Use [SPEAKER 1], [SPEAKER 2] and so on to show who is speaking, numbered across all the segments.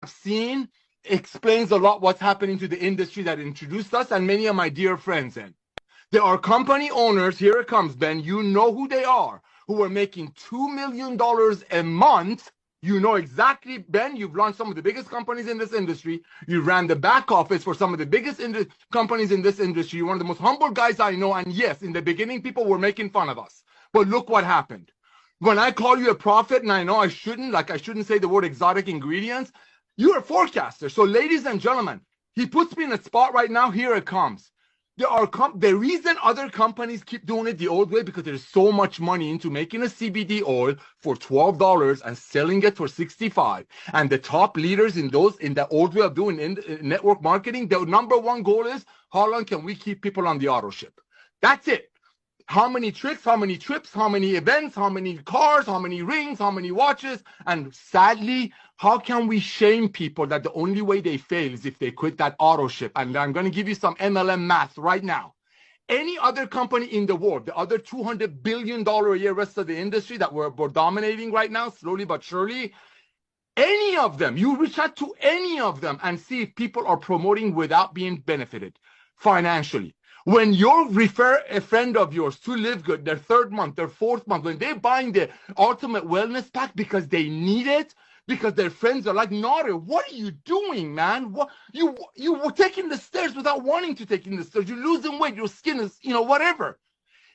[SPEAKER 1] seen explains a lot what's happening to the industry that introduced us and many of my dear friends in. There are company owners, here it comes, Ben, you know who they are, who are making $2 million a month. You know exactly, Ben, you've launched some of the biggest companies in this industry. You ran the back office for some of the biggest companies in this industry. You're one of the most humble guys I know. And yes, in the beginning, people were making fun of us. But look what happened. When I call you a prophet, and I know I shouldn't say the word exotic ingredients, you're a forecaster. So ladies and gentlemen, he puts me in a spot right now. Here it comes. The reason other companies keep doing it the old way, because there's so much money into making a CBD oil for $12 and selling it for $65. And the top leaders in the old way of doing network marketing, their number one goal is, how long can we keep people on the auto ship? That's it. How many tricks, how many trips, how many events, how many cars, how many rings, how many watches? And sadly, how can we shame people that the only way they fail is if they quit that auto ship? And I'm going to give you some MLM math right now. Any other company in the world, the other $200 billion a year rest of the industry that we're dominating right now, slowly but surely, any of them, you reach out to any of them and see if people are promoting without being benefited financially. When you refer a friend of yours to LiveGood, their third month, their fourth month, when they're buying the ultimate wellness pack because they need it, because their friends are like, NAUDER, what are you doing, man? What you were taking the stairs without wanting to take the stairs. You're losing weight. Your skin is, whatever.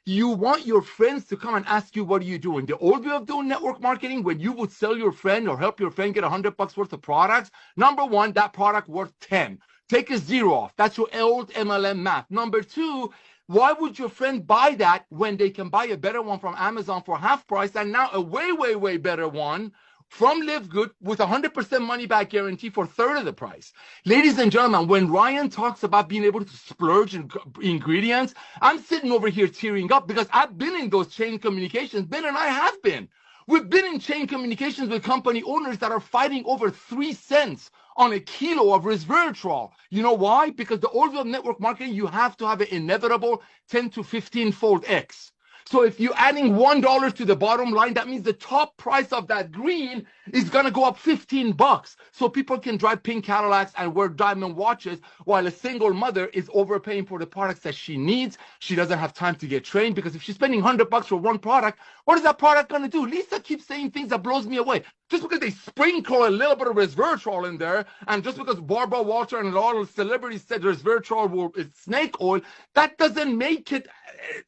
[SPEAKER 1] You want your friends to come and ask you, what are you doing? The old way of doing network marketing, when you would sell your friend or help your friend get $100 worth of products, number one, that product worth 10. Take a zero off. That's your old MLM math. Number two, why would your friend buy that when they can buy a better one from Amazon for half price and now a way, way, way better one from LiveGood with 100% money back guarantee for a third of the price? Ladies and gentlemen, when Ryan talks about being able to splurge in ingredients, I'm sitting over here tearing up because I've been in those chain communications. Ben and I have been. We've been in chain communications with company owners that are fighting over 3 cents on a kilo of resveratrol. You know why? Because the old way of network marketing, you have to have an inevitable 10 to 15-fold X. So if you're adding $1 to the bottom line, that means the top price of that green is going to go up $15. So people can drive pink Cadillacs and wear diamond watches while a single mother is overpaying for the products that she needs. She doesn't have time to get trained because if she's spending $100 for one product, what is that product going to do? Lisa keeps saying things that blows me away. Just because they sprinkle a little bit of resveratrol in there, and just because Barbara Walter and a lot of celebrities said resveratrol is snake oil, that doesn't make it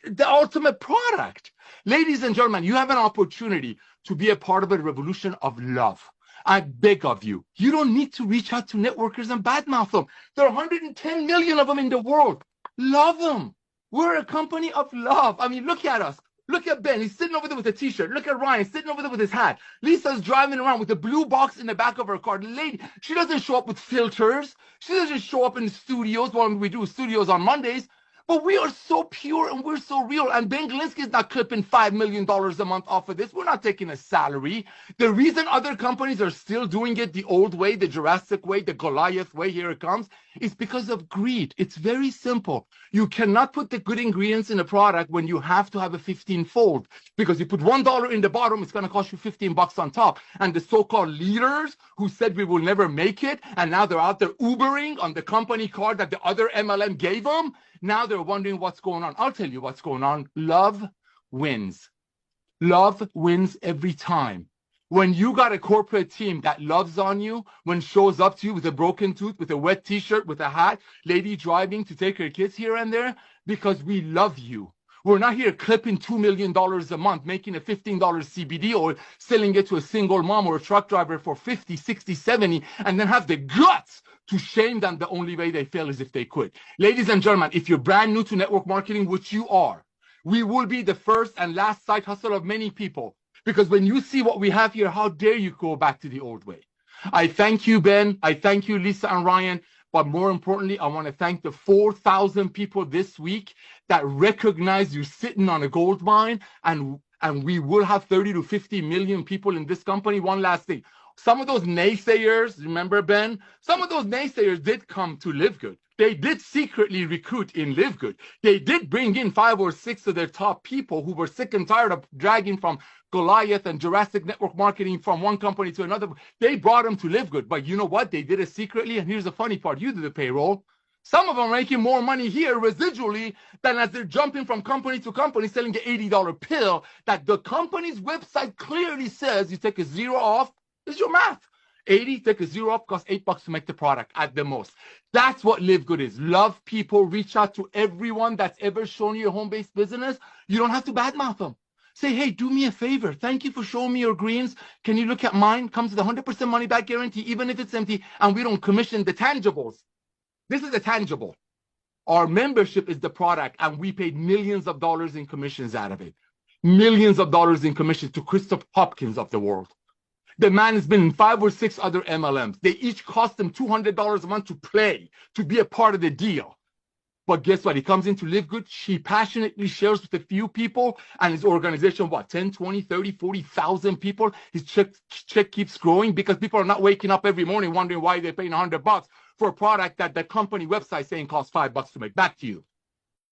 [SPEAKER 1] the ultimate product. Ladies and gentlemen, you have an opportunity to be a part of a revolution of love. I beg of you, you don't need to reach out to networkers and badmouth them. There are 110 million of them in the world. Love them. We're a company of love. I mean, look at us. Look at Ben. He's sitting over there with a t-shirt. Look at Ryan sitting over there with his hat. Lisa's driving around with a blue box in the back of her car. The lady, she doesn't show up with filters. She doesn't show up in studios. Well, we do studios on Mondays. But we are so pure and we're so real. And Ben Glinsky's not clipping $5 million a month off of this. We're not taking a salary. The reason other companies are still doing it the old way, the Jurassic way, the Goliath way, here it comes, is because of greed. It's very simple. You cannot put the good ingredients in a product when you have to have a 15-fold. Because you put $1 in the bottom, it's going to cost you $15 on top. And the so-called leaders who said we will never make it, and now they're out there Ubering on the company card that the other MLM gave them, now they're wondering what's going on. I'll tell you what's going on. Love wins. Love wins every time. When you got a corporate team that loves on you, when shows up to you with a broken tooth, with a wet t-shirt, with a hat, lady driving to take her kids here and there, because we love you. We're not here clipping $2 million a month, making a $15 CBD oil, selling it to a single mom or a truck driver for 50, 60, 70, and then have the guts to shame them. The only way they fail is if they quit. Ladies and gentlemen, if you're brand new to network marketing, which you are, we will be the first and last side hustle of many people. Because when you see what we have here, how dare you go back to the old way? I thank you, Ben. I thank you, Lisa and Ryan. But more importantly, I want to thank the 4,000 people this week that recognize you're sitting on a gold mine, and we will have 30 to 50 million people in this company. One last thing. some of those naysayers, remember, Ben? Some of those naysayers did come to LiveGood. They did secretly recruit in LiveGood. They did bring in 5 or 6 of their top people who were sick and tired of dragging from Goliath and Jurassic Network marketing from one company to another. They brought them to LiveGood. But you know what? They did it secretly. And here's the funny part. You do the payroll. Some of them are making more money here residually than as they're jumping from company to company selling the $80 pill that the company's website clearly says you take a zero off. This is your math. 80, take a zero off, costs $8 to make the product at the most. That's what LiveGood is. Love people, reach out to everyone that's ever shown you a home-based business. You don't have to badmouth them. Say, hey, do me a favor. Thank you for showing me your greens. Can you look at mine? Comes with a 100% money back guarantee, even if it's empty, and we don't commission the tangibles. This is a tangible. Our membership is the product, and we paid millions of dollars in commissions out of it. Millions of dollars in commissions to Christopher Hopkins of the world. The man has been in 5 or 6 other MLMs. They each cost him $200 a month to play, to be a part of the deal. But guess what? He comes into LiveGood. He passionately shares with a few people, and his organization, what, 10, 20, 30, 40,000 people? His check keeps growing because people are not waking up every morning wondering why they're paying $100 for a product that the company website saying costs $5 to make. Back to you.